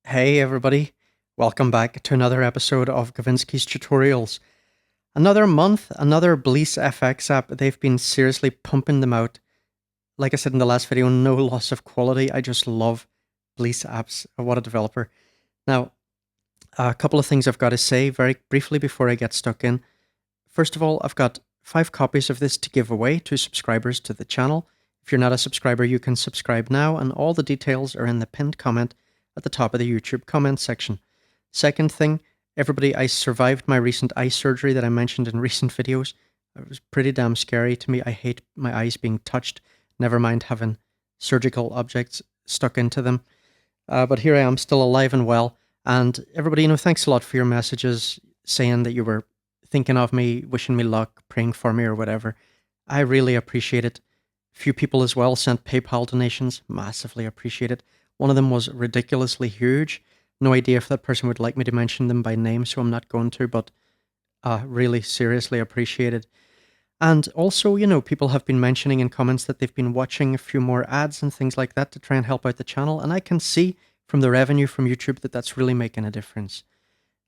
Hey everybody, welcome back to another episode of Gavinsky's Tutorials. Another month, another BLEASS FX app. They've been seriously pumping them out. Like I said in the last video, no loss of quality. I just love BLEASS apps. What a developer. Now, a couple of things I've got to say very briefly before I get stuck in. First of all, I've got 5 copies of this to give away to subscribers to the channel. If you're not a subscriber, you can subscribe now, and all the details are in the pinned comment at the top of the YouTube comment section. Second thing, everybody, I survived my recent eye surgery that I mentioned in recent videos. It was pretty damn scary to me. I hate my eyes being touched, never mind having surgical objects stuck into them. But here I am, still alive and well. And everybody, thanks a lot for your messages saying that you were thinking of me, wishing me luck, praying for me or whatever. I really appreciate it. A few people as well sent PayPal donations. Massively appreciate it. One of them was ridiculously huge. No idea if that person would like me to mention them by name, so I'm not going to, but really seriously appreciated. And also, people have been mentioning in comments that they've been watching a few more ads and things like that to try and help out the channel. And I can see from the revenue from YouTube that that's really making a difference.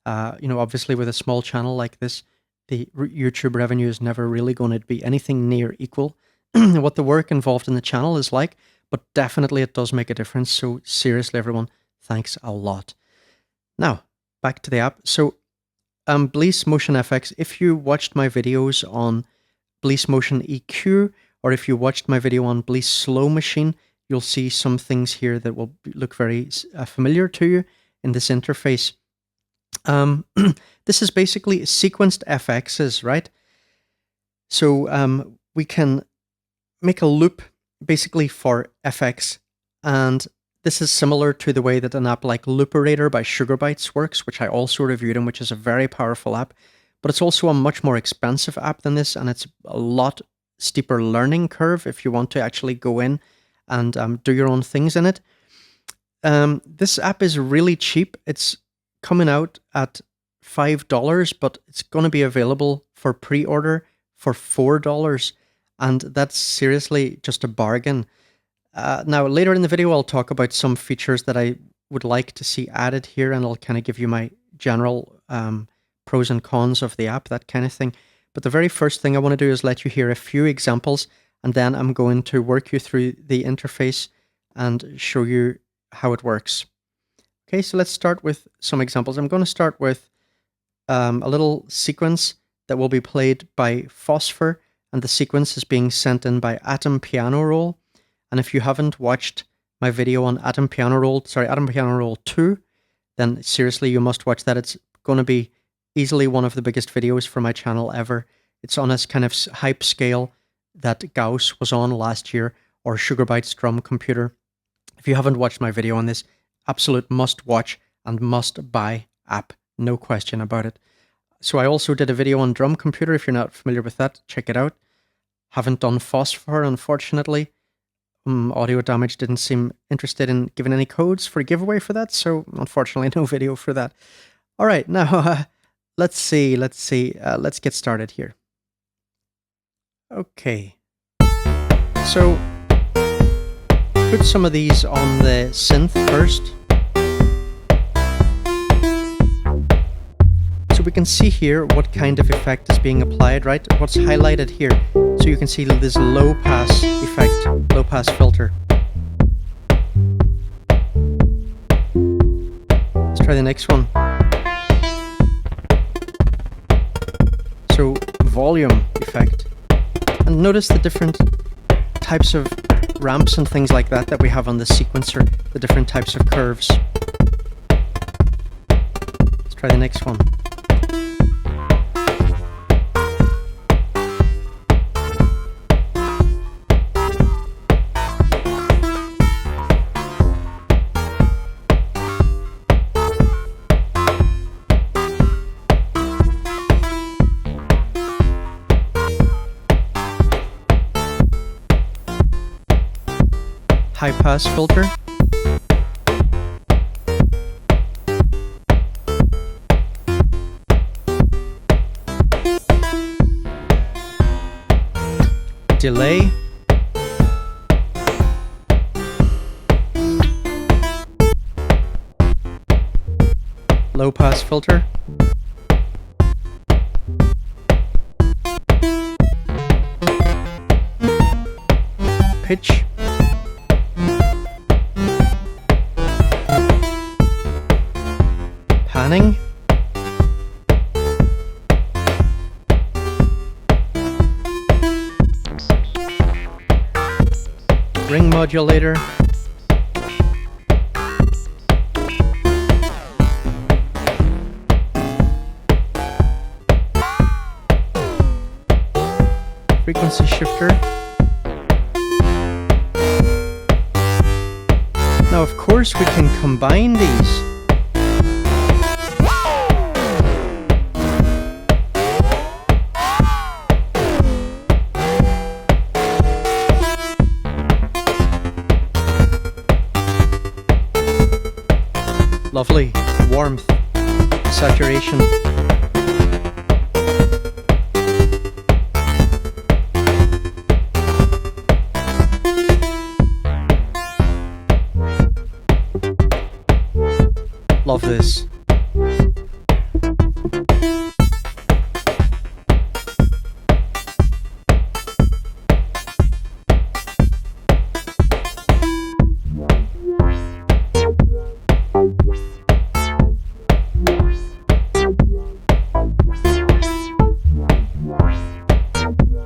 Obviously with a small channel like this, the YouTube revenue is never really going to be anything near equal what the work involved in the channel is like. But definitely it does make a difference. So seriously, everyone, thanks a lot. Now, back to the app. So BLEASS Motion FX, if you watched my videos on BLEASS Motion EQ, or if you watched my video on BLEASS Slow Machine, you'll see some things here that will look very familiar to you in this interface. This is basically sequenced FXs, right? So we can make a loop basically for FX, and this is similar to the way that an app like Looperator by Sugarbytes works, which I also reviewed and which is a very powerful app, but it's also a much more expensive app than this, and it's a lot steeper learning curve if you want to actually go in and do your own things in it. This app is really cheap. It's coming out at $5, but it's going to be available for pre-order for $4. And that's seriously just a bargain. Now, later in the video, I'll talk about some features that I would like to see added here, and I'll kind of give you my general pros and cons of the app, that kind of thing. But the very first thing I want to do is let you hear a few examples, and then I'm going to work you through the interface and show you how it works. Okay, so let's start with some examples. I'm going to start with a little sequence that will be played by Phosphor, and the sequence is being sent in by Atom Piano Roll. And if you haven't watched my video on Atom Piano Roll 2, then seriously, you must watch that. It's going to be easily one of the biggest videos for my channel ever. It's on a kind of hype scale that Gauss was on last year, or Sugarbytes drum computer. If you haven't watched my video on this, absolute must watch and must buy app, no question about it. So I also did a video on drum computer. If you're not familiar with that, check it out. Haven't done Phosphor, unfortunately. Audio Damage didn't seem interested in giving any codes for a giveaway for that, so unfortunately no video for that. All right, now let's see. Let's get started here. Okay. So put some of these on the synth first. So we can see here what kind of effect is being applied, right? What's highlighted here. So you can see this low pass effect, low pass filter. Let's try the next one. So volume effect. And notice the different types of ramps and things like that we have on the sequencer, the different types of curves. Let's try the next one. High pass filter. Delay. low pass filter. Pitch. Panning. Ring modulator. Frequency shifter. Now, of course, we can combine these. Lovely warmth, saturation. Love this.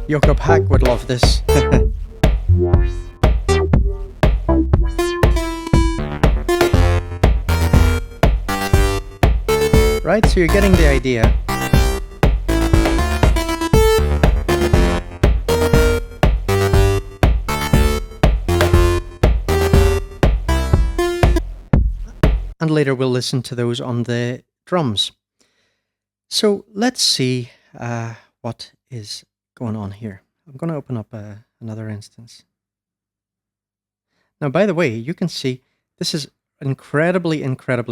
Yoko Pack would love this. Right, so you're getting the idea. And later we'll listen to those on the drums. So let's see what is going on here. I'm going to open up another instance. Now, by the way, you can see this is incredibly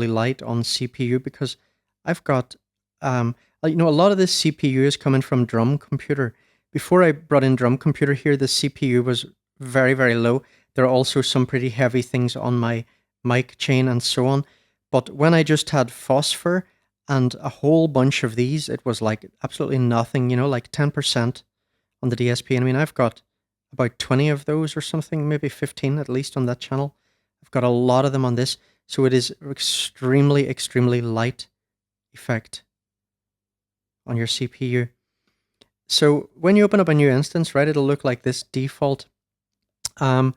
light on CPU because I've got, a lot of this CPU is coming from Drum Computer. Before I brought in Drum Computer here, the CPU was very low. There are also some pretty heavy things on my mic chain and so on. But when I just had Phosphor and a whole bunch of these, it was like absolutely nothing, like 10% on the DSP. And I mean, I've got about 20 of those or something, maybe 15 at least on that channel. I've got a lot of them on this. So it is extremely light effect on your CPU. So when you open up a new instance, right, it'll look like this default. So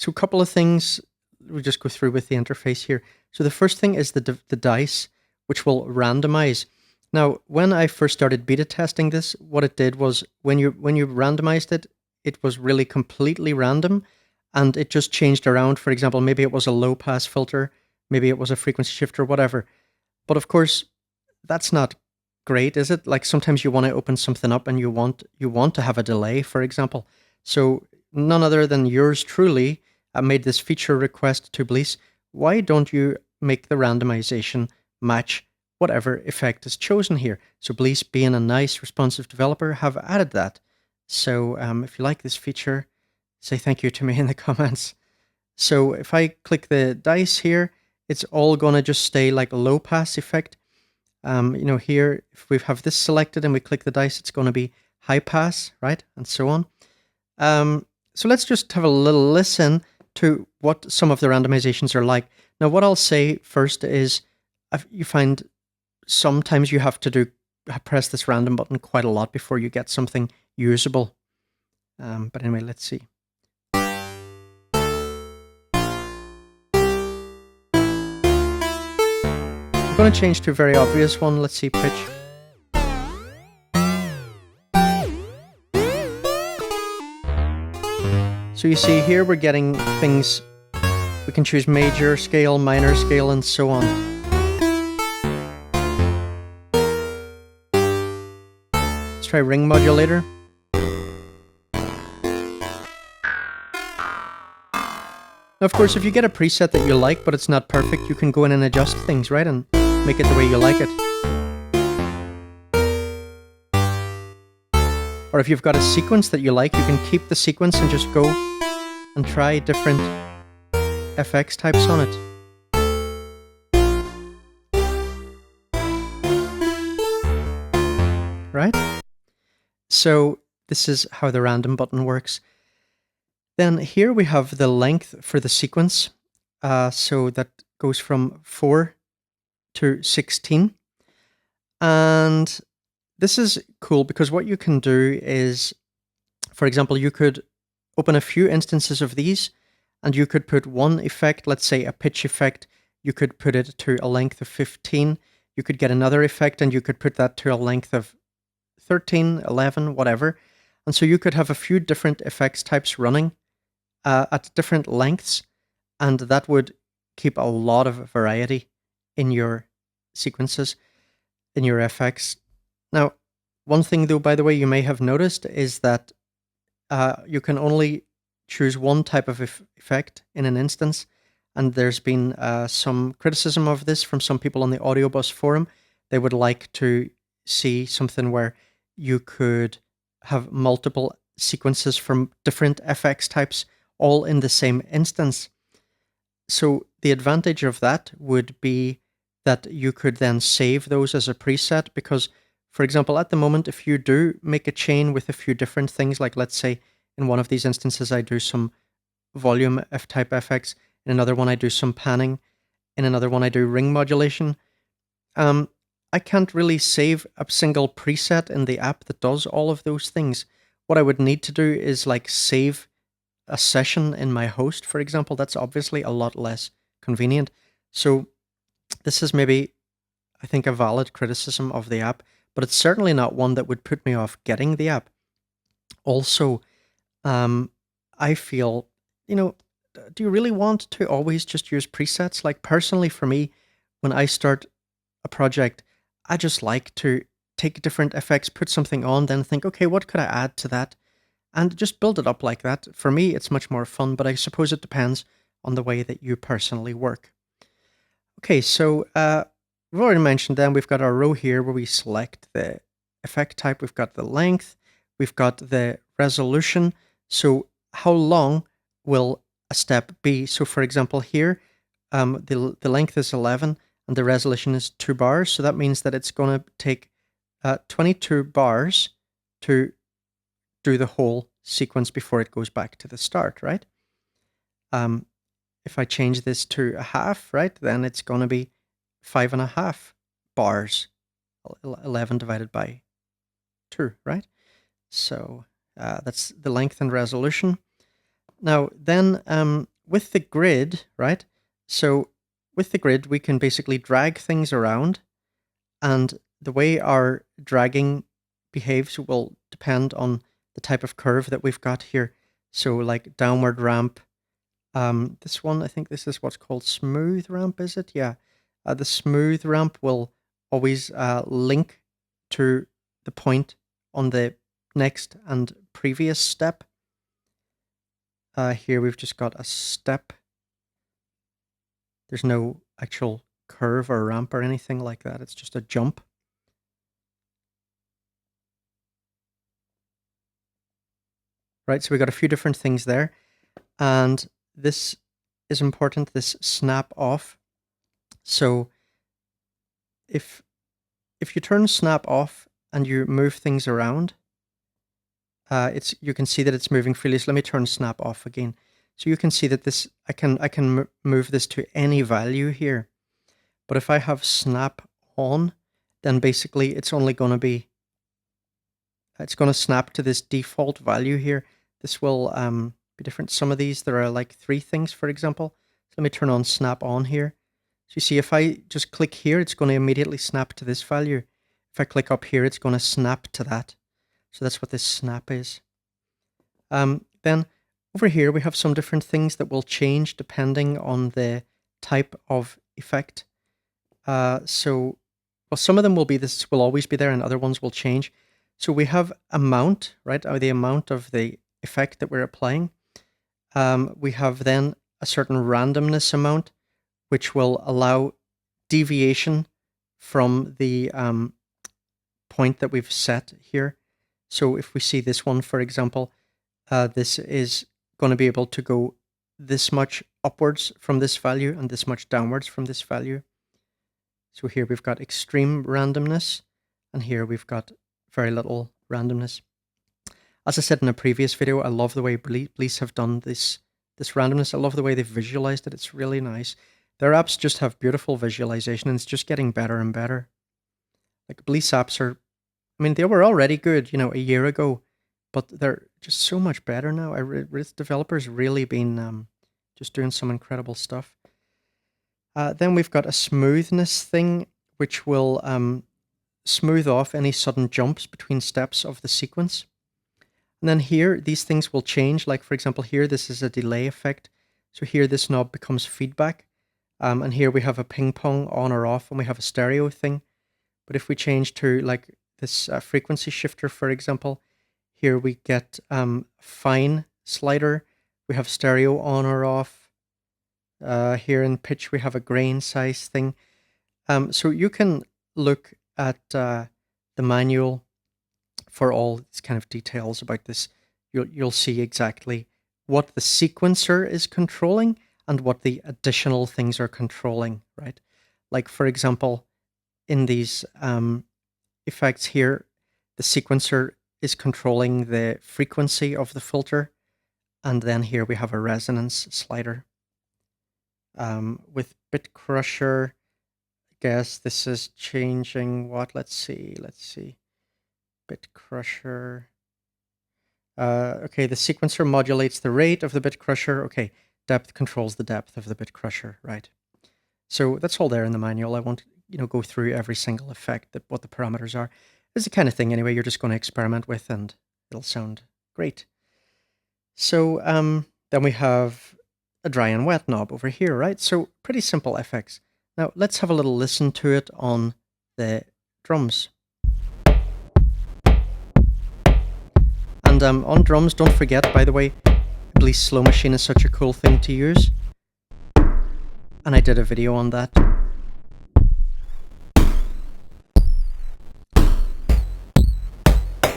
a couple of things we'll just go through with the interface here. So the first thing is the dice, which will randomize. Now, when I first started beta testing this, what it did was when you randomized it, it was really completely random and it just changed around. For example, maybe it was a low pass filter, maybe it was a frequency shifter, whatever. But of course, that's not great, is it? Like sometimes you want to open something up and you want to have a delay, for example. So none other than yours truly made this feature request to BLEASS. Why don't you make the randomization match whatever effect is chosen here? So BLEASS, being a nice responsive developer, have added that. So if you like this feature, say thank you to me in the comments. So if I click the dice here, it's all going to just stay like a low pass effect. Here, if we have this selected and we click the dice, it's going to be high pass, right? And so on. So let's just have a little listen to what some of the randomizations are like. Now, what I'll say first is you find sometimes you have to press this random button quite a lot before you get something usable. But anyway, let's see. I'm going to change to a very obvious one. Let's see, pitch. So you see here we're getting things, we can choose major scale, minor scale, and so on. Let's try ring modulator. Now, of course, if you get a preset that you like, but it's not perfect, you can go in and adjust things, right? And make it the way you like it. Or if you've got a sequence that you like, you can keep the sequence and just go and try different FX types on it. right? So this is how the random button works. Then here we have the length for the sequence. So that goes from 4 to 16. And this is cool because what you can do is, for example, you could open a few instances of these and you could put one effect, let's say a pitch effect, you could put it to a length of 15. You could get another effect and you could put that to a length of 13, 11, whatever. And so you could have a few different effects types running at different lengths, and that would keep a lot of variety in your sequences, in your FX. Now, one thing though, by the way, you may have noticed is that you can only choose one type of effect in an instance, and there's been some criticism of this from some people on the AudioBus forum. They would like to see something where you could have multiple sequences from different FX types all in the same instance. So the advantage of that would be that you could then save those as a preset because, for example, at the moment, if you do make a chain with a few different things, like let's say in one of these instances, I do some volume F-type FX, in another one I do some panning, in another one I do ring modulation, I can't really save a single preset in the app that does all of those things. What I would need to do is like save a session in my host, for example. That's obviously a lot less convenient. So this is maybe, I think, a valid criticism of the app, but it's certainly not one that would put me off getting the app. Also, I feel, do you really want to always just use presets? Like personally for me, when I start a project, I just like to take different effects, put something on, then think, okay, what could I add to that? And just build it up like that. For me, it's much more fun, but I suppose it depends on the way that you personally work. Okay, so we've already mentioned then we've got our row here where we select the effect type, we've got the length, we've got the resolution. So how long will a step be? So for example here, the length is 11 and the resolution is 2 bars. So that means that it's going to take 22 bars to do the whole sequence before it goes back to the start, right? If I change this to a half, right, then it's going to be 5.5 bars, 11 divided by 2, right? So that's the length and resolution. Now then, with the grid, right, so with the grid we can basically drag things around, and the way our dragging behaves will depend on the type of curve that we've got here. So like downward ramp, this one, I think this is what's called smooth ramp, is it? Yeah. The smooth ramp will always link to the point on the next and previous step. Here we've just got a step. There's no actual curve or ramp or anything like that. It's just a jump. Right, so we got a few different things there. And this is important, this snap off. So if you turn snap off and you move things around, you can see that it's moving freely. So let me turn snap off again. So you can see that this I can move this to any value here. But if I have snap on, then basically it's only going to be snap to this default value here. This will be different. Some of these, there are like 3 things, for example. So let me turn on snap on here. So you see, if I just click here, it's going to immediately snap to this value. If I click up here, it's going to snap to that. So that's what this snap is. Then over here, we have some different things that will change depending on the type of effect. So, well, some of them will be, this will always be there, and other ones will change. So we have amount, right? Or the amount of the effect that we're applying. We have then a certain randomness amount, which will allow deviation from the point that we've set here. So if we see this one, for example, this is going to be able to go this much upwards from this value and this much downwards from this value. So here we've got extreme randomness, and here we've got very little randomness. As I said in a previous video, I love the way BLEASS have done this randomness. I love the way they've visualized it. It's really nice. Their apps just have beautiful visualization, and it's just getting better and better. Like BLEASS apps are, I mean, they were already good, you know, a year ago, but they're just so much better now. Developers really been just doing some incredible stuff. Then we've got a smoothness thing, which will smooth off any sudden jumps between steps of the sequence. And then here, these things will change. Like, for example, here, this is a delay effect. So here, this knob becomes feedback. And here we have a ping pong on or off, and we have a stereo thing. But if we change to like this frequency shifter, for example, here we get fine slider. We have stereo on or off. Here in pitch, we have a grain size thing. So you can look at the manual for all these kind of details about this. You'll see exactly what the sequencer is controlling and what the additional things are controlling, right? Like, for example, in these effects here, the sequencer is controlling the frequency of the filter, and then here we have a resonance slider. With Bit Crusher, I guess this is changing what? Let's see. Bit Crusher. Okay, the sequencer modulates the rate of the Bit Crusher. Okay, depth controls the depth of the Bit Crusher, right? So that's all there in the manual. I won't, go through every single effect, what the parameters are. It's the kind of thing, anyway, you're just going to experiment with, and it'll sound great. So then we have a dry and wet knob over here, right? So pretty simple FX. Now let's have a little listen to it on the drums. And on drums, don't forget, by the way, BLEASS Slow Machine is such a cool thing to use. And I did a video on that.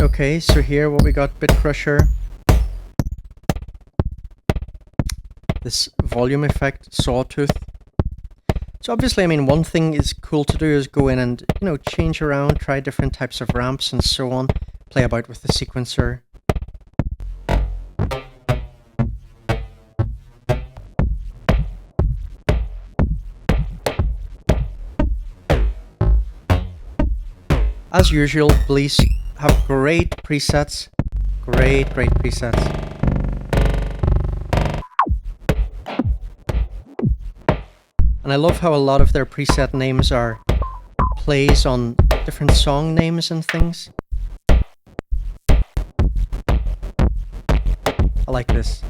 Okay, so here what we got, Bit Crusher. This volume effect, sawtooth. So obviously, I mean, one thing is cool to do is go in and, change around, try different types of ramps and so on, play about with the sequencer. As usual, BLEASS have great presets. Great presets. And I love how a lot of their preset names are plays on different song names and things. I like this.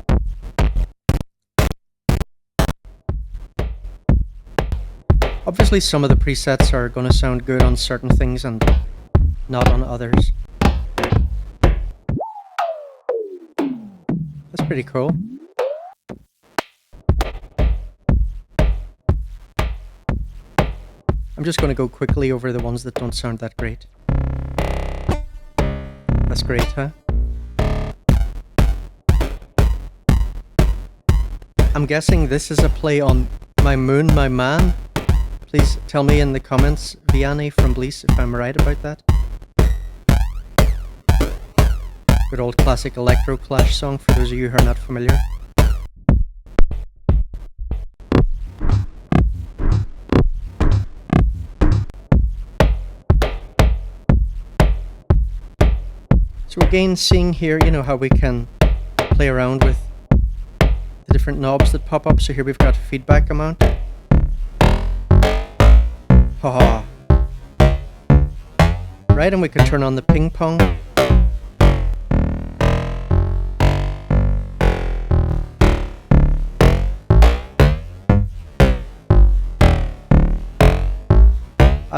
Obviously, some of the presets are going to sound good on certain things and not on others. That's pretty cool. I'm just going to go quickly over the ones that don't sound that great. That's great, huh? I'm guessing this is a play on My Moon, My Man. Please tell me in the comments, Vianney from BLEASS, if I'm right about that. Good old classic electro clash song for those of you who are not familiar. So again, seeing here, how we can play around with the different knobs that pop up. So here we've got feedback amount. Haha. Right, and we can turn on the ping pong.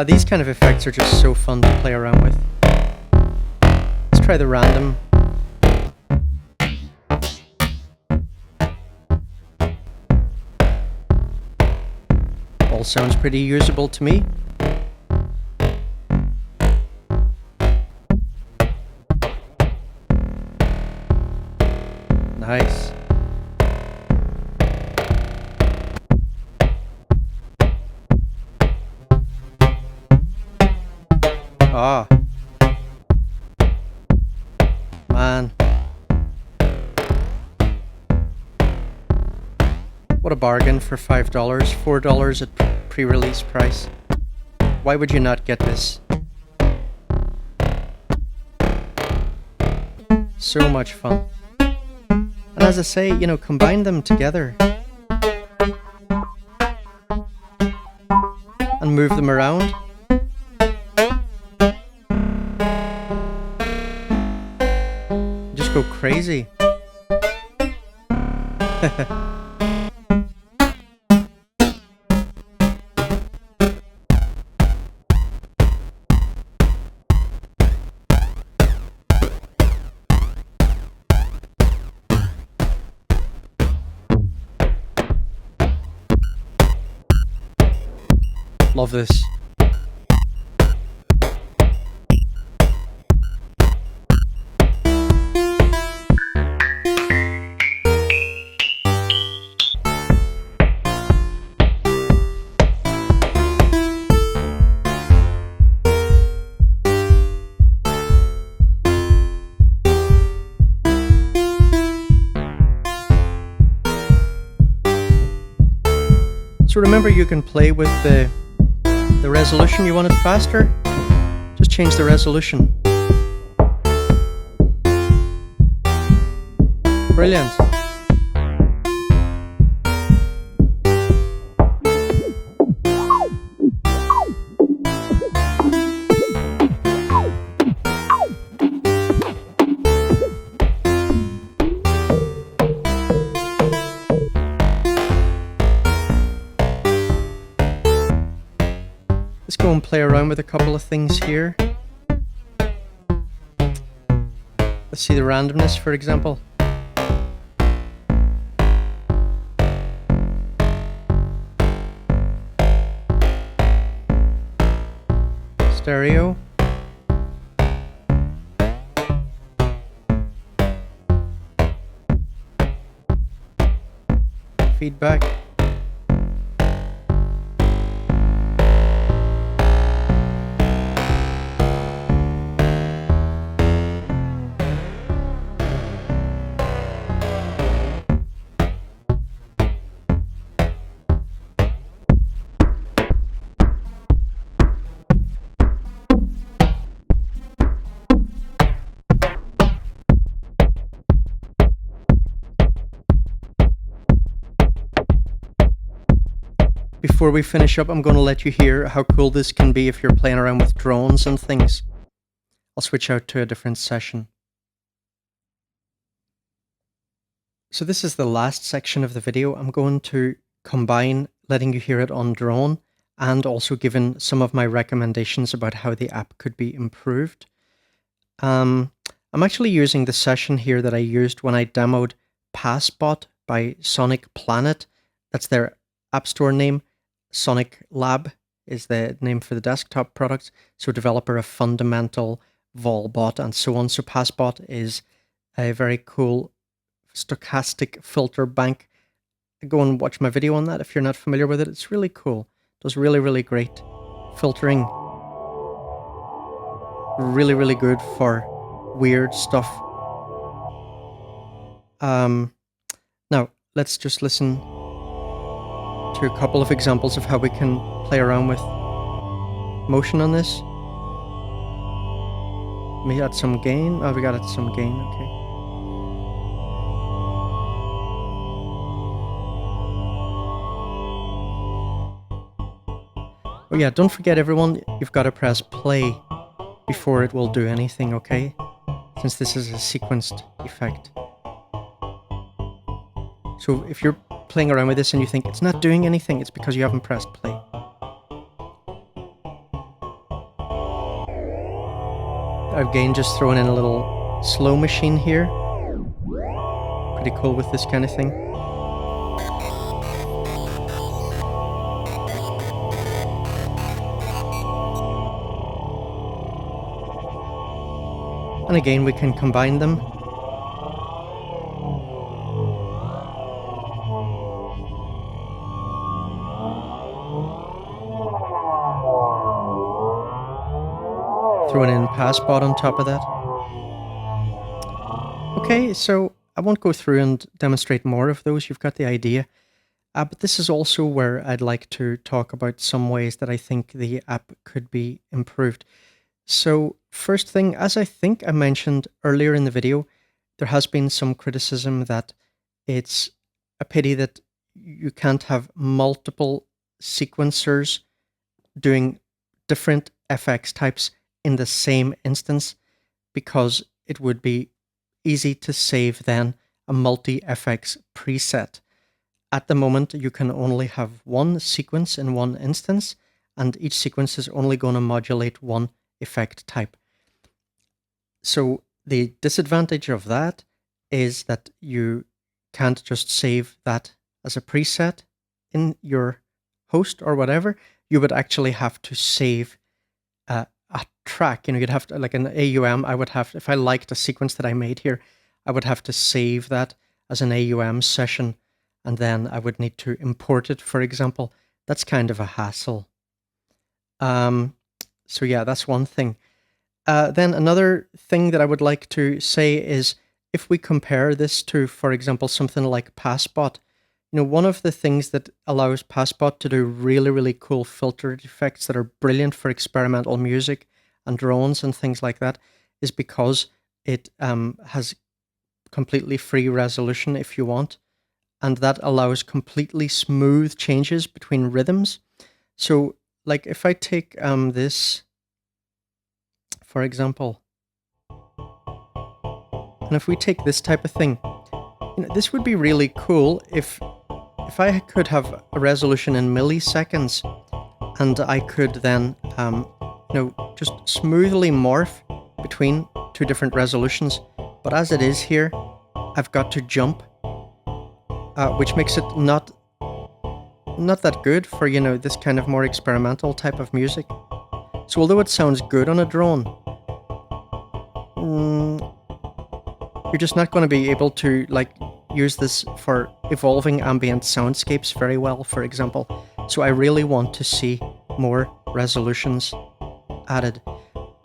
These kind of effects are just so fun to play around with. Let's try the random. All sounds pretty usable to me. Nice. Ah. What a bargain for $5, $4 at pre-release price. Why would you not get this? So much fun. And as I say, you know, combine them together and move them around. Just go crazy. Love this. So remember, you can play with the resolution. You want it faster? Just change the resolution. Brilliant. Let's go and play around with a couple of things here. Let's see the randomness, for example. Stereo. Feedback. Before we finish up, I'm going to let you hear how cool this can be if you're playing around with drones and things. I'll switch out to a different session. So this is the last section of the video. I'm going to combine letting you hear it on drone and also giving some of my recommendations about how the app could be improved. I'm actually using the session here that I used when I demoed PassBot by Sonic Planet. That's their app store name. Sonic Lab is the name for the desktop products. So developer of Fundamental, Volbot, and so on. So PassBot is a very cool stochastic filter bank. Go and watch my video on that if you're not familiar with it. It's really cool. It does really, really great filtering. Really, really good for weird stuff. Now, let's just listen to a couple of examples of how we can play around with motion on this. Let me add some gain. Oh, we got it some gain, okay. Oh yeah, don't forget everyone, you've got to press play before it will do anything, okay? Since this is a sequenced effect. So if you're playing around with this and you think it's not doing anything, it's because you haven't pressed play. I've again just thrown in a little slow machine here. Pretty cool with this kind of thing. And again, we can combine them. Throwing in PassBot on top of that. Okay, so I won't go through and demonstrate more of those. You've got the idea. But this is also where I'd like to talk about some ways that I think the app could be improved. So first thing, as I think I mentioned earlier in the video, there has been some criticism that it's a pity that you can't have multiple sequencers doing different FX types in the same instance, because it would be easy to save then a multi-FX preset. At the moment, you can only have one sequence in one instance, and each sequence is only going to modulate one effect type. So the disadvantage of that is that you can't just save that as a preset in your host or whatever. You would actually have to save a track. You'd have to, like an AUM, I would have, if I liked a sequence that I made here, I would have to save that as an AUM session, and then I would need to import it, for example. That's kind of a hassle. So yeah, that's one thing. Then another thing that I would like to say is, if we compare this to, for example, something like Passbot, one of the things that allows Passbot to do really, really cool filtered effects that are brilliant for experimental music and drones and things like that is because it has completely free resolution if you want, and that allows completely smooth changes between rhythms. So, like if I take this, for example, and if we take this type of thing, this would be really cool if I could have a resolution in milliseconds, and I could then just smoothly morph between two different resolutions. But as it is here, I've got to jump, which makes it not that good for this kind of more experimental type of music. So although it sounds good on a drone, you're just not going to be able to use this for evolving ambient soundscapes very well, for example. So I really want to see more resolutions added.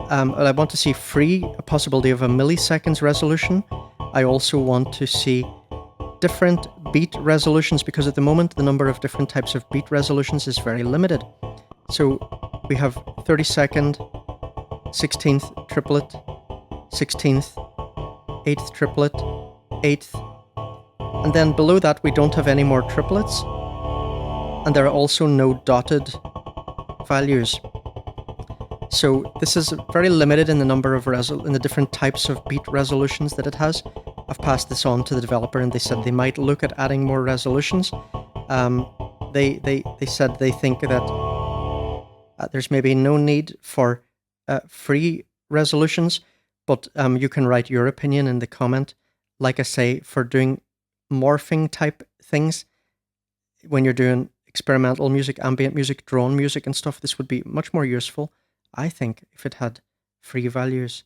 I want to see a possibility of a milliseconds resolution. I also want to see different beat resolutions, because at the moment the number of different types of beat resolutions is very limited. So we have 32nd, 16th triplet, 16th, 8th triplet, 8th, and then below that we don't have any more triplets, and there are also no dotted values. So this is very limited in the number of in the different types of beat resolutions that it has. I've passed this on to the developer, and they said they might look at adding more resolutions. They said they think that there's maybe no need for free resolutions, but you can write your opinion in the comment. Like I say, for doing morphing type things, when you're doing experimental music, ambient music, drone music and stuff, this would be much more useful, I think, if it had free values.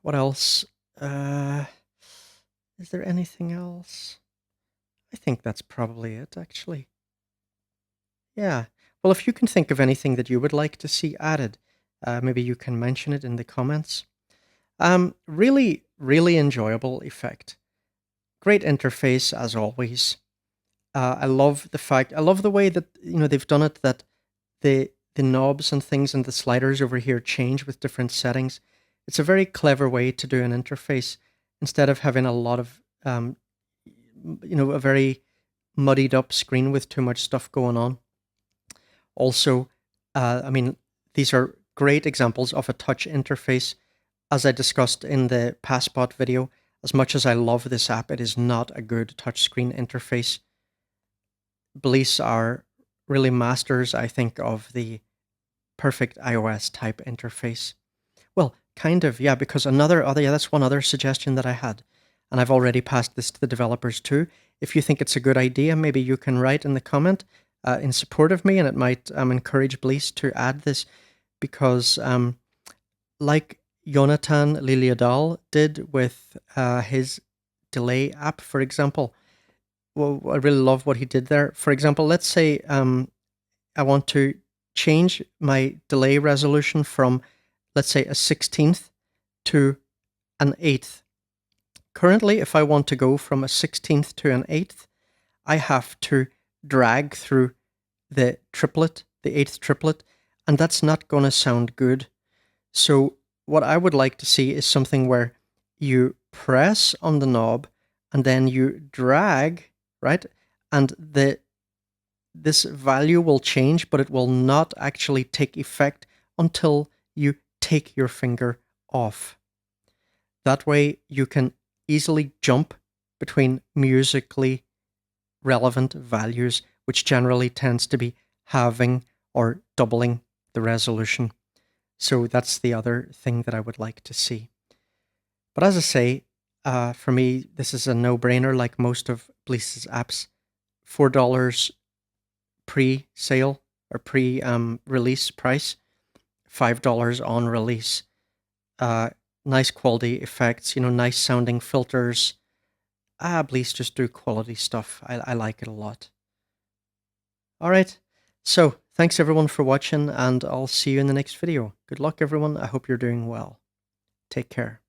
What else? Is there anything else? I think that's probably it, actually. Yeah. Well, if you can think of anything that you would like to see added, maybe you can mention it in the comments. Really, really enjoyable effect. Great interface, as always. I love the way that they've done it, that the knobs and things and the sliders over here change with different settings. It's a very clever way to do an interface, instead of having a lot of a very muddied up screen with too much stuff going on. Also, these are great examples of a touch interface. As I discussed in the Passbot video, as much as I love this app, it is not a good touchscreen interface. BLEASS are really masters, I think, of the perfect iOS type interface. Well, kind of, yeah, because that's one other suggestion that I had, and I've already passed this to the developers too. If you think it's a good idea, maybe you can write in the comment in support of me, and it might encourage BLEASS to add this, because like Jonathan Liliadal did with his delay app, for example. Well, I really love what he did there. For example, let's say I want to change my delay resolution from, let's say, a 16th to an 8th. currently, if I want to go from a 16th to an 8th, I have to drag through the triplet, the 8th triplet, and that's not going to sound good. So what I would like to see is something where you press on the knob and then you drag, right? And this value will change, but it will not actually take effect until you take your finger off. That way you can easily jump between musically relevant values, which generally tends to be halving or doubling the resolution. So that's the other thing that I would like to see. But as I say, for me, this is a no-brainer like most of BLEASS's apps. $4 pre-sale or pre-release price, $5 on release. Nice quality effects, nice sounding filters. BLEASS just do quality stuff. I like it a lot. All right. So thanks everyone for watching, and I'll see you in the next video. Good luck, everyone. I hope you're doing well. Take care.